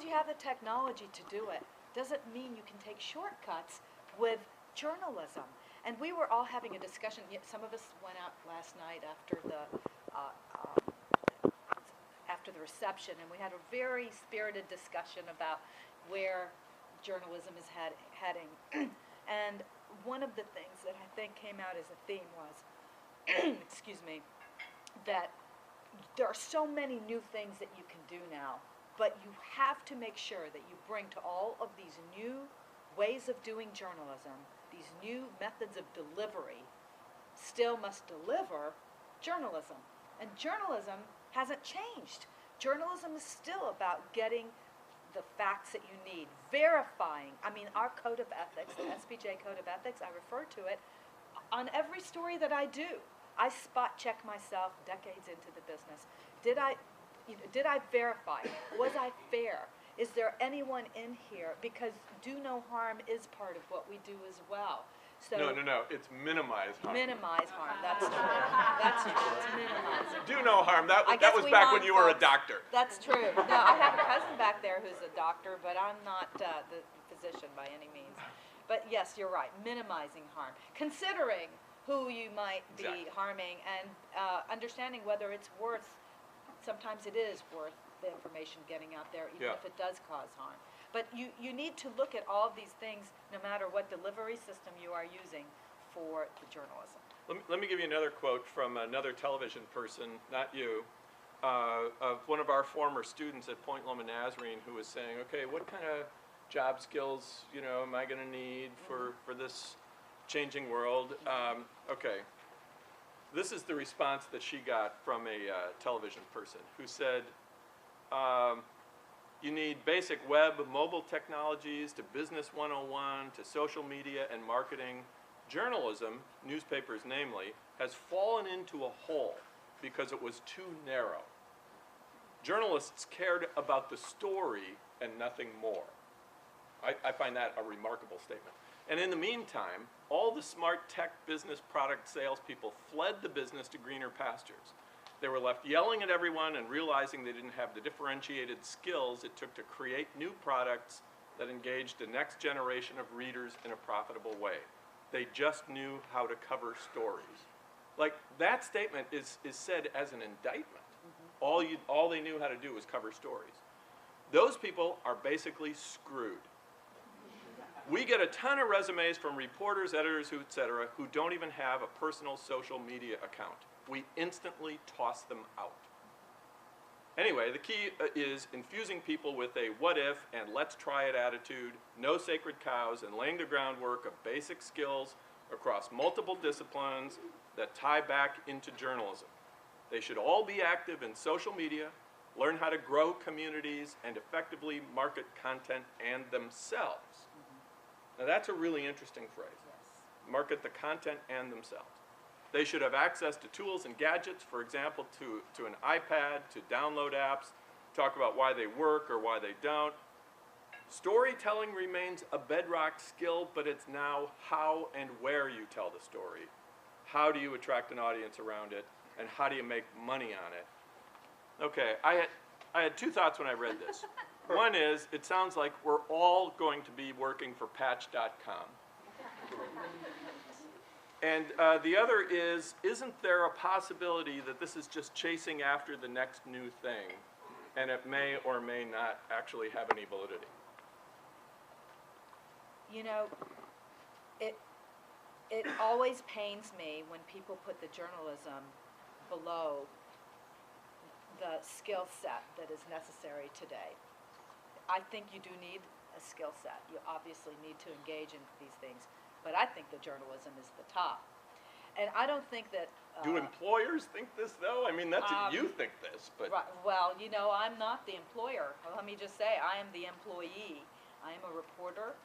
you have the technology to do it doesn't mean you can take shortcuts with journalism. And we were all having a discussion. Some of us went out last night after the reception, and we had a very spirited discussion about where journalism is heading. And one of the things that I think came out as a theme was, excuse me, that there are so many new things that you can do now, but you have to make sure that you bring to all of these new ways of doing journalism, these new methods of delivery, still must deliver journalism. And journalism hasn't changed. Journalism is still about getting the facts that you need, verifying. I mean, our code of ethics, the SPJ code of ethics, I refer to it on every story that I do. I spot check myself decades into the business. Did I verify? Was I fair? Is there anyone in here? Because do no harm is part of what we do as well. So No. It's minimize harm. Minimize harm. That's true. That's true. It's minimizing. Do no harm. That was back when you were a doctor. That's true. No, I have a cousin back there who's a doctor, but I'm not the physician by any means. But yes, you're right. Minimizing harm, considering who you might be harming, and understanding whether it's worth. Sometimes it is worth the information getting out there, even if it does cause harm. But you need to look at all of these things, no matter what delivery system you are using for the journalism. Let me give you another quote from another television person, not you, of one of our former students at Point Loma Nazarene, who was saying, okay, what kind of job skills, am I going to need for this changing world? Okay. This is the response that she got from a television person who said, you need basic web, mobile technologies, to Business 101, to social media and marketing. Journalism, newspapers namely, has fallen into a hole because it was too narrow. Journalists cared about the story and nothing more. I find that a remarkable statement. And in the meantime, all the smart tech business product salespeople fled the business to greener pastures. They were left yelling at everyone and realizing they didn't have the differentiated skills it took to create new products that engaged the next generation of readers in a profitable way. They just knew how to cover stories. Like, that statement is said as an indictment. Mm-hmm. All they knew how to do was cover stories. Those people are basically screwed. We get a ton of resumes from reporters, editors, et cetera, who don't even have a personal social media account. We instantly toss them out. Anyway, the key is infusing people with a what if and let's try it attitude, no sacred cows, and laying the groundwork of basic skills across multiple disciplines that tie back into journalism. They should all be active in social media, learn how to grow communities, and effectively market content and themselves. Now that's a really interesting phrase. Yes. Market the content and themselves. They should have access to tools and gadgets, for example, to an iPad, to download apps, talk about why they work or why they don't. Storytelling remains a bedrock skill, but it's now how and where you tell the story. How do you attract an audience around it, and how do you make money on it? Okay, I had two thoughts when I read this. One is, it sounds like we're all going to be working for Patch.com. And the other is, isn't there a possibility that this is just chasing after the next new thing, and it may or may not actually have any validity? It always pains me when people put the journalism below the skill set that is necessary today. I think you do need a skill set. You obviously need to engage in these things. But I think the journalism is the top. And I don't think that... do employers think this, though? I mean, that's you think this, but... Right, well, I'm not the employer. Let me just say, I am the employee. I am a reporter,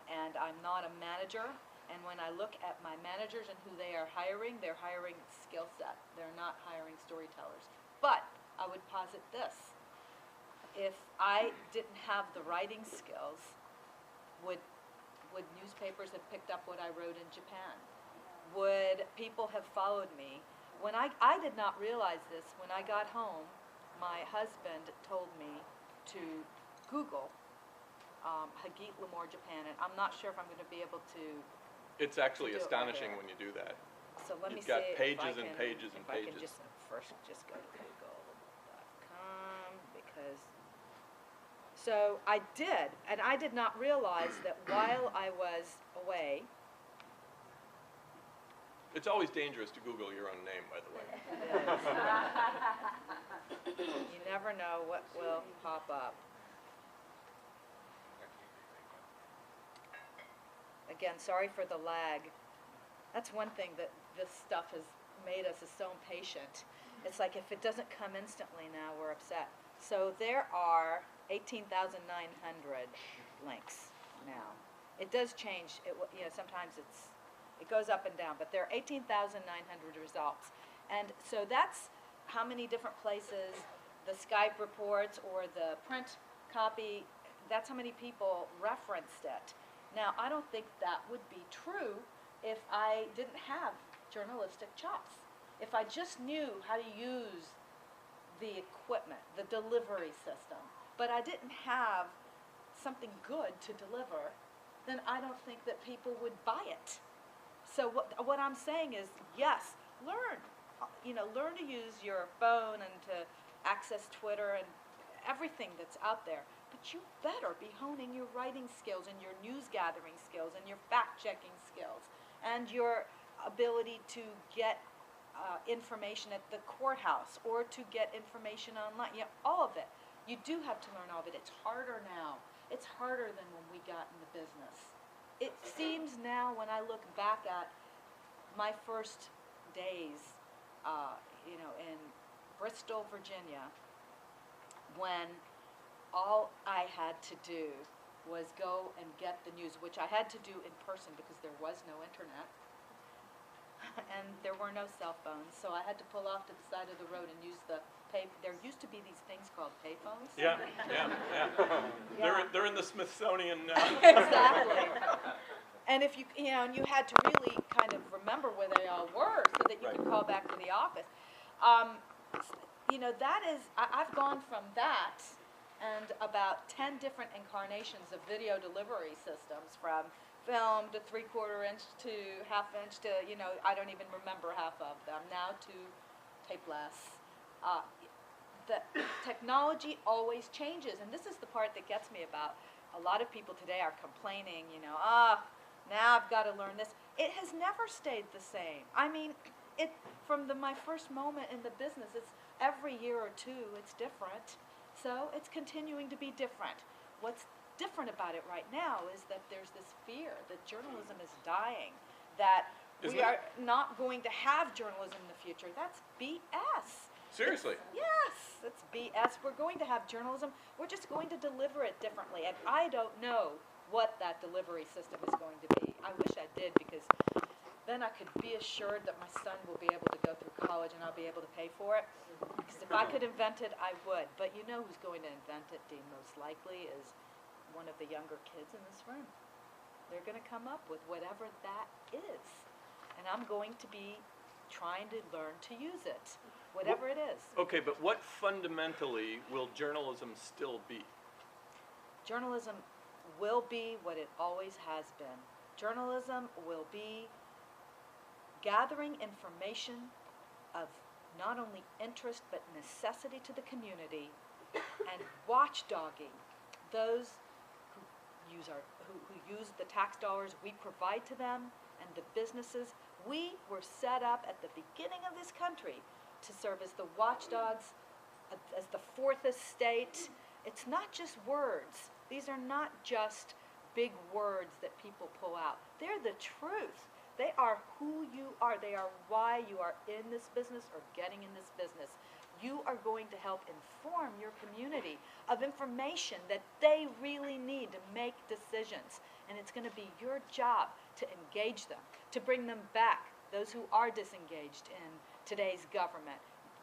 and I'm not a manager. And when I look at my managers and who they are hiring, they're hiring skill set. They're not hiring storytellers. But I would posit this. If I didn't have the writing skills, would newspapers have picked up what I wrote in Japan? Would people have followed me? When I did not realize this. When I got home, my husband told me to Google Hagit, Limor, Japan, and I'm not sure if I'm going to be able to. It's actually do it right astonishing there. when you do that. So let me You've got see pages if I and can, pages and if I can pages. just first just go to google.com because. So I did, and I did not realize that while I was away. It's always dangerous to Google your own name, by the way. It is. You never know what will pop up. Again, sorry for the lag. That's one thing that this stuff has made us is so impatient. It's like if it doesn't come instantly now, we're upset. So there are 18,900 links now. It does change. Sometimes it goes up and down, but there are 18,900 results. And so that's how many different places the Skype reports or the print copy, that's how many people referenced it. Now, I don't think that would be true if I didn't have journalistic chops. If I just knew how to use the equipment, the delivery system, but I didn't have something good to deliver, then I don't think that people would buy it. So what I'm saying is, yes, learn to use your phone and to access Twitter and everything that's out there. But you better be honing your writing skills and your news gathering skills and your fact checking skills and your ability to get information at the courthouse or to get information online. All of it. You do have to learn all of it. It's harder now. It's harder than when we got in the business. It seems now when I look back at my first days, in Bristol, Virginia, when all I had to do was go and get the news, which I had to do in person because there was no internet and there were no cell phones, so I had to pull off to the side of the road and use the there used to be these things called payphones. Yeah. They're in the Smithsonian now. Exactly. And if you had to really kind of remember where they all were so that you could call back to the office. That is, I've gone from that and about 10 different incarnations of video delivery systems, from film to 3/4 inch to 1/2 inch to, I don't even remember half of them, now to tapeless. The technology always changes, and this is the part that gets me about a lot of people today are complaining, now I've got to learn this. It has never stayed the same. I mean, from my first moment in the business, it's every year or two it's different. So it's continuing to be different. What's different about it right now is that there's this fear that journalism is dying, that we are not going to have journalism in the future. That's BS. Seriously? Yes, it's BS. We're going to have journalism. We're just going to deliver it differently. And I don't know what that delivery system is going to be. I wish I did, because then I could be assured that my son will be able to go through college and I'll be able to pay for it. Because if I could invent it, I would. But you know who's going to invent it, Dean, most likely is one of the younger kids in this room. They're going to come up with whatever that is. And I'm going to be trying to learn to use it, whatever it is. Okay, but what fundamentally will journalism still be? Journalism will be what it always has been. Journalism will be gathering information of not only interest but necessity to the community and watchdogging those who use the tax dollars we provide to them and the businesses. We were set up at the beginning of this country to serve as the watchdogs, as the fourth estate. It's not just words. These are not just big words that people pull out. They're the truth. They are who you are. They are why you are in this business or getting in this business. You are going to help inform your community of information that they really need to make decisions. And it's going to be your job to engage them, to bring them back, those who are disengaged in today's government.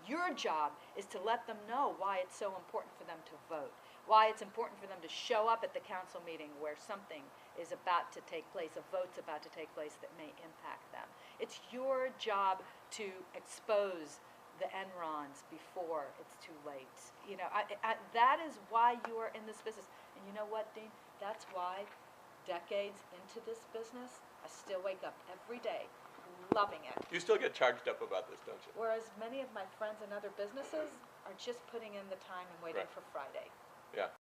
Your job is to let them know why it's so important for them to vote, why it's important for them to show up at the council meeting where something is about to take place, a vote's about to take place that may impact them. It's your job to expose the Enrons before it's too late. You know, that is why you are in this business. And you know what, Dean? That's why decades into this business, I still wake up every day loving it. You still get charged up about this, don't you? Whereas many of my friends in other businesses are just putting in the time and waiting Right. for Friday. Yeah.